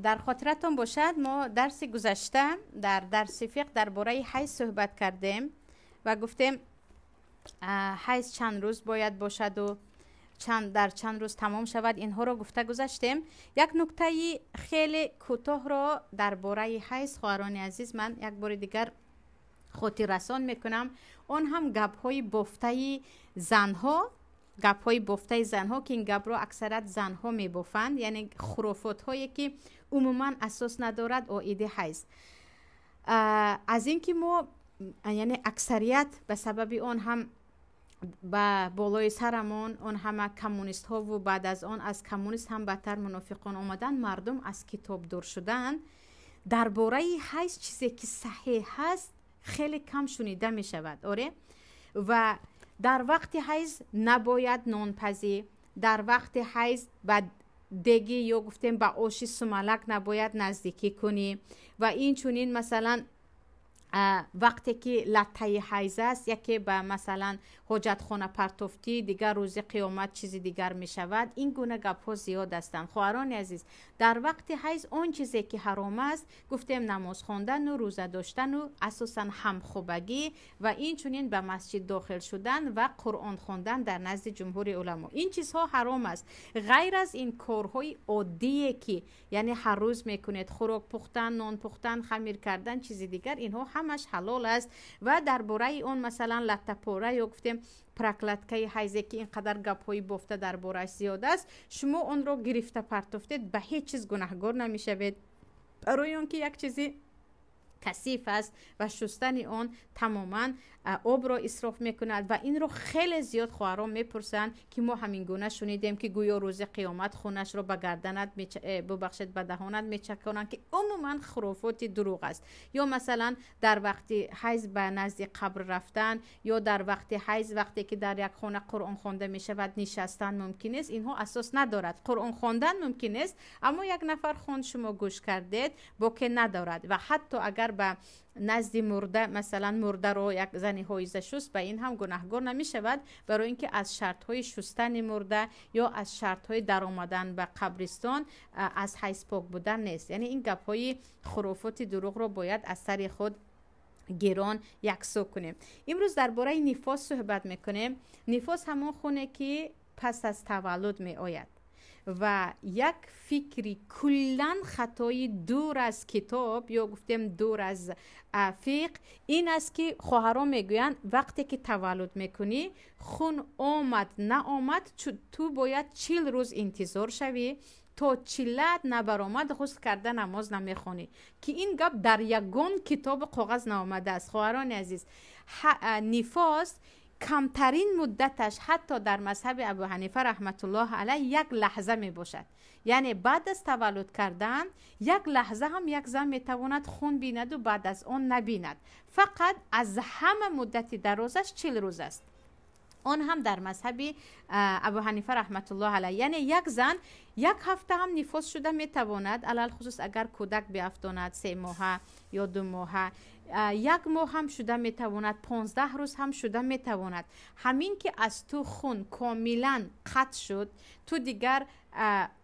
در خاطرتون باشد ما درس گذشته در درس فقه درباره حیض صحبت کردیم و گفتیم حیض چند روز باید باشد و در چند روز تمام شود. اینها رو گفته گذاشتیم. یک نکته خیلی کوتاه رو درباره حیض خواهران عزیز من یک بار دیگر خاطر رسان میکنم. اون هم گپ های بافته زنها، گپ های بافته زنها که این گپ رو اکثرت زنها میبافند، یعنی خرافات هایی که عموما اساس ندارد عقیده حیض. از اینکه ما یعنی اکثریت به سبب اون هم با بالای سرمون اون همه کمونیست ها و بعد از آن از کمونیست هم بدتر منافقان آمدن، مردم از کتاب دور شدن. درباره حیض چیزی که صحیح هست خیلی کم شنیده می شود. آره، و در وقت حیض نباید نانپزی، در وقت حیض بعد دیگه یا گفتیم با آش سملک نباید نزدیکی کنی و این چونین مثلا وقتی که لطه حیض است یکی به مثلا حاجت خانه پرتفتی دیگر روز قیامت چیزی دیگر می شود. این گونه گپ ها زیاد هستند. خواهران عزیز، در وقت حیض اون چیزی که حرام است گفتیم نماز خواندن و روزه داشتن و اساسا همخوابگی و این چونین به مسجد داخل شدن و قرآن خواندن در نزد جمهور علما. این چیزها حرام است. غیر از این کارهای عادی که یعنی هر روز میکنید، خوراک پختن، نان پختن، خمیر کردن، چیزی دیگر، اینها همش حلال است. و درباره اون مثلا لطه پاره یا گفتیم پرکلتکه حیضی که اینقدر گپ‌های بافته درباره‌اش زیاد است، شما اون رو گرفته پرتفتید به هیچ چیز گناهگار نمیشوید، برای اون که یک چیزی کثیف است و شستن اون تماما آب را اسراف میکند. و این رو خیلی زیاد خواهران میپرسند که ما همین گونه شنیدیم که گویا روز قیامت خونش رو به گردنت ببخشید به دهانت میچکانند که عموما خرافات دروغ است. یا مثلا در وقت حیض به نزد قبر رفتن، یا در وقت حیض وقتی که در یک خانه قرآن خوانده میشود نشستن ممکن است. اینها اساس ندارد. قرآن خواندن ممکن است اما یک نفر خوند شما گوش کردید باکی ندارد. و حتی اگر به نزد مرده مثلا مرده رو یک زنی حایزه شست، به این هم گناهگار نمی شود، برای اینکه از شرط های شستن مرده یا از شرط های در آمدن به قبرستان از حیض پاک بودن نیست. یعنی این گپ های خرافات دروغ رو باید از سر خود گران یکسو کنیم. امروز درباره نفاس صحبت میکنیم. نفاس همون خونه که پس از تولد می آید و یک فکری کلن خطای دور از کتاب یا گفتیم دور از فقه این است که خواهران میگویند وقتی که تولد میکنی خون آمد نه آمد تو باید 40 روز انتظار شوی تا چلت نبرآمد غسل کرده نماز نمیخونی، که این گپ در یگان کتاب کاغذ نآمده است. خواهران عزیز، نفاس کمترین مدتش حتی در مذهب ابو حنیفه رحمت الله علیه 1 لحظه می باشد. یعنی بعد از تولد کردن 1 لحظه هم یک زن می تواند خون بیند و بعد از آن نبیند. فقط از همه مدت درازش 40 روز است. آن هم در مذهب ابو حنیفه رحمت الله علیه. یعنی یک زن 1 هفته هم نفاس شده می تواند، علل خصوص اگر کودک بیافتاند 3 ماه یا 2 ماه، 1 ماه هم شده می تواند، 15 روز هم شده می تواند. همین که از تو خون کاملا قطع شد، تو دیگر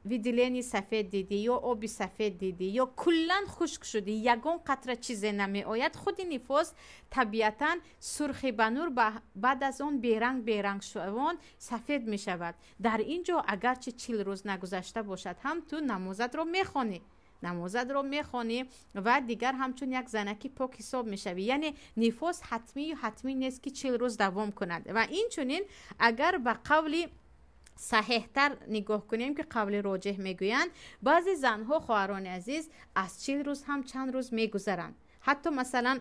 ویدلینی سفید دیدی یا آبی سفید دیدی یا کلا خشک شدی، یگان قطره چیزی نمی آید، خود نفاس طبیعتا سرخی بنور بعد از اون بیرنگ شوان سفید می شود. در اینجا اگرچه 40 روز نگذشته باشد هم تو نمازت رو میخوانی و دیگر همچون یک زنکی پاک حساب میشوی. یعنی نفاس حتمی نیست که 40 روز دوام کند. و این چونین اگر به قولی صحیح تر نگاه کنیم که قول راجح میگویند بعضی زنها خواهران عزیز از 40 روز هم چند روز میگذرند. حتی مثلا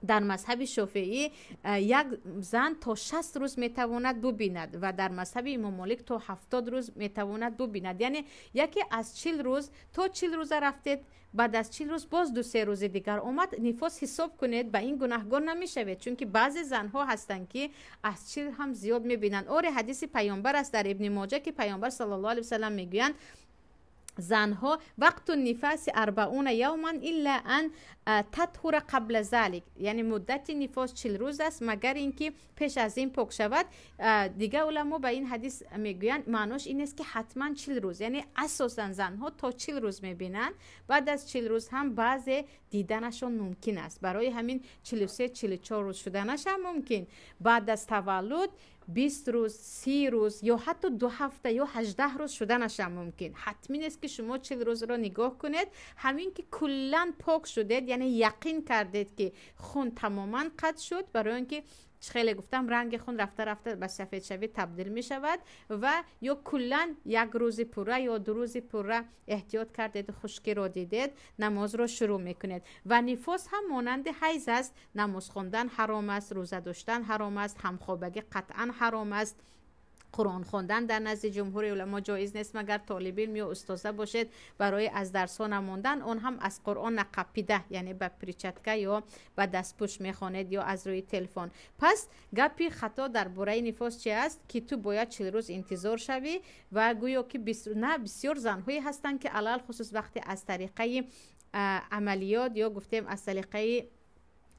در مذهب شافعی یک زن تا 60 روز میتواند ببیند و در مذهب امام مالک تا 70 روز میتواند ببیند. یعنی یکی از 40 روز تا 40 روز رفتید، بعد از 40 روز باز 2-3 روز دیگر اومد، نفاس حساب کنید، به این گناهگار نمیشوید. چون که بعضی زنها هستند که از 40 هم زیاد میبینند. اور حدیث پیامبر است در ابن ماجه که پیامبر صلی الله علیه و سلم میگویند زنها وقت النفاس 40 یوما الا ان تطهر قبل ذلك، یعنی مدت نفاس 40 روز است مگر اینکه پیش از این پاک شود. دیگه علما به این حدیث میگویند معناش این است که حتما 40 روز، یعنی اساسا زنها تا 40 روز میبینن، بعد از 40 روز هم بعض دیدنشون ممکن است. برای همین 43 44 روز شدنش هم ممکن. بعد از تولد 20 روز 30 روز یا حتی 2 هفته یا 18 روز شدنش هم ممکن. حتمی نیست که شما 40 روز رو نگاه کنید، همین که کلا پاک شدید، یعنی یقین کردید که خون تماما قطع شد. برای اینکه خیلی گفتم رنگ خون رفته رفته به سفید شوید تبدیل می شود، و یا کلا یک روز پوره یا 2 روز پوره احتیاط کردید خشکی رو دیدید، نماز رو شروع میکنید. و نفاس هم مانند حیض است، نماز خواندن حرام است، روزه داشتن حرام است، همخوابگی قطعا حرام است، قرآن خواندن در نزد جمهور علما جایز نیست مگر طالب علم یا استاذه باشید. برای از درس ها نماندن اون هم از قرآن نقپیده، یعنی به پریچتکه یا به دستپوش میخوانید یا از روی تلفن. پس گپی خطا در باره نفاس چی است که تو باید 40 روز انتظار شوی و گویا که بسیار زنهایی هستند که علل خصوص وقتی از طریقه عملیات یا گفتیم از طریقه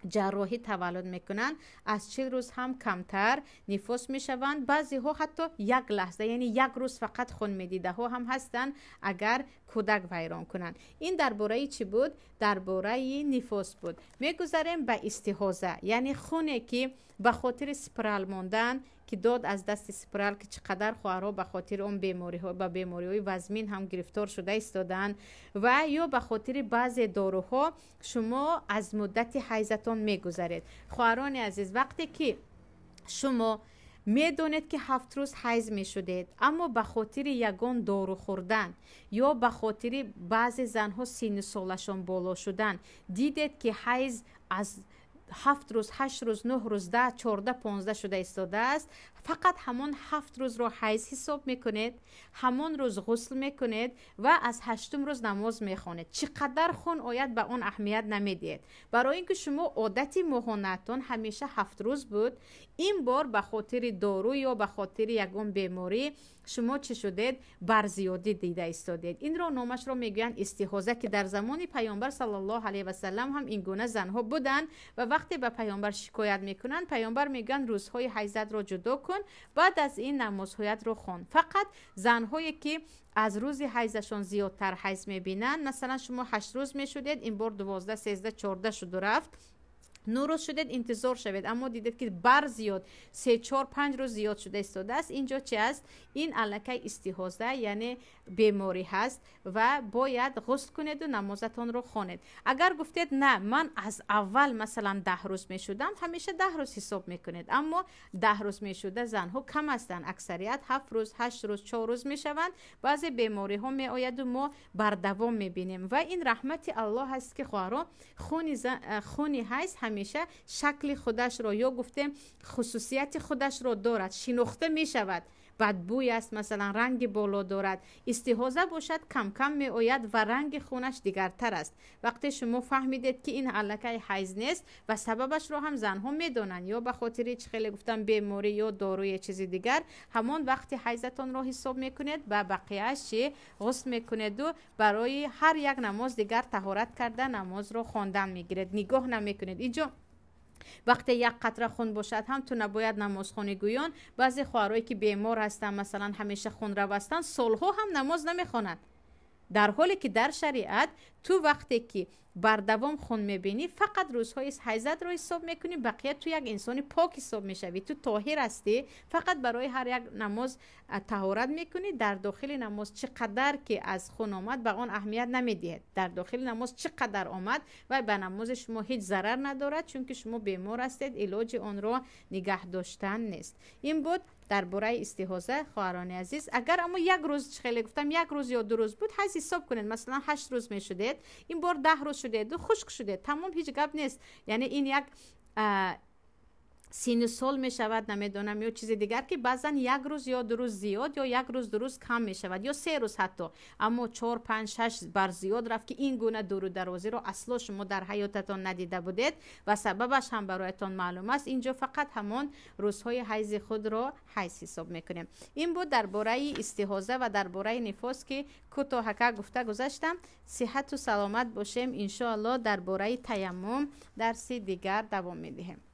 جراحی تولد میکنن از 40 روز هم کمتر نفاس میشوند. بعضی ها حتی 1 لحظه، یعنی 1 روز فقط خون میدیده ها هم هستن اگر کودک ویران کنن. این درباره چی بود؟ درباره نفاس بود. میگذاریم به استحاضه، یعنی خونه که به خاطر سپرال ماندن که داد از دست سپرال که چقدر خواهرها به خاطر اون بیماری ها به بیماری های وزمین هم گرفتار شده ایستادن، و یا به خاطر بعضی داروها شما از مدت حیضتون میگذارید. خواهران عزیز، وقتی که شما میدونید که 7 روز حیض می شدید، اما به خاطر یگان دارو خوردن یا به خاطر بعضی زنها سن سالشون بالا شدن دیدید که حیض از 7 روز 8 روز 9 روز 10 14 15 شده ایستاده است، فقط همون 7 روز رو حیض حساب میکنید، همون روز غسل میکنید و از 8م روز نماز میخوانید. چقدر خون آید به اون اهمیت نمیدید، برای اینکه شما عادت ماهانتون همیشه 7 روز بود. این بار به خاطر دارو یا به خاطر یگان بیماری شما چه شدید؟ برزیادی دیده ایستادید. این رو نامش رو میگن استحاضه، که در زمان پیامبر صلی الله علیه و سلم هم این گونه زنها بودن و وقتی به پیامبر شکایت میکنن پیامبر میگن روزهای حیضت رو جدا کن، بعد از این نمازهایت رو خون. فقط زنهایی که از روز حیضشون زیادتر حیض میبینن، مثلا شما 8 روز میشدید، این بار 12 13 14 شد و رفت، 9 روز شدید انتظار شوید، اما دیدید که بر زیاد 3 4 5 روز زیاد شده ایستاده است، اینجا چه است؟ این الکه استحاضه یعنی بیماری هست و باید غسل کنید و نمازتون رو خوانید. اگر گفتید نه من از اول مثلا 10 روز می شدم، همیشه 10 روز حساب میکنید، اما 10 روز می شده زنها کم هستند، اکثریت 7 روز 8 روز 4 روز می شوند. بعضی بیماری ها می آید و ما بر دوام می بینیم و این رحمت الله هست که خواهران خونی هست همیشه شکل خودش رو یا گفتیم خصوصیت خودش رو دارد، شناخته می شود. بدبوی است، مثلا رنگ بالا دارد. استحاضه باشد کم کم می آید و رنگ خونش دیگرتر است. وقتی شما فهمیدید که این علکه حیض نیست و سببش رو هم زنها میدونن، یا به خاطر خیلی گفتم بیماری یا داروی چیزی دیگر، همون وقتی حیضتون رو حساب میکنید و بقیه‌اش غسل میکنید و برای هر یک نماز دیگر طهارت کرده نماز رو خواندن میگیرید، نگاه نمیکنید. اینجا وقتی یک قطره خون باشد هم تو نباید نماز خونی گویان. بعضی خواهرایی که بیمار هستن، مثلا همیشه خون رو هستن، سالها هم نماز نمیخونند، در حالی که در شریعت تو وقتی که بر دوام خون میبینی فقط روزهای حیضت رو حساب میکنی، بقیه تو یک انسان پاک حساب میشوی، تو طاهر هستی، فقط برای هر یک نماز طهارت میکنی. در داخل نماز چقدر که از خون آمد به اون اهمیت نمیدید، در داخل نماز چقدر آمد و به نماز شما هیچ ضرر ندارد، چون که شما بیمار هستید، علاج اون رو نگه داشتن نیست. این بود درباره استحاضه خواهران عزیز. اگر اما یک روز خیلی گفتم 1 روز یا 2 روز بود، حیض حساب کنید، مثلا 8 روز میشدید، این بار 10 روز شدید و خشک شدید، تمام، هیچ گپ نیست. یعنی این یک سین سال می شود، نمیدونم یا چیز دیگر که بعضا یک روز یا 2 روز زیاد یا یک روز 2 روز کم می شود یا 3 روز حتی، اما 4 5 6 بار زیاد رفت که این گونه دور و دروازی رو اصلا شما در حیاتتان ندیده بودید و سببش هم برایتان معلوم است. اینجا فقط همون روزهای حیض خود رو حیض حساب میکنیم. این بود درباره استحاضه و درباره نفاس که کوتاهک گفته گذاشتم. صحت و سلامت باشیم. ان شاء الله درباره تیمم درس دیگر دوام میدهیم.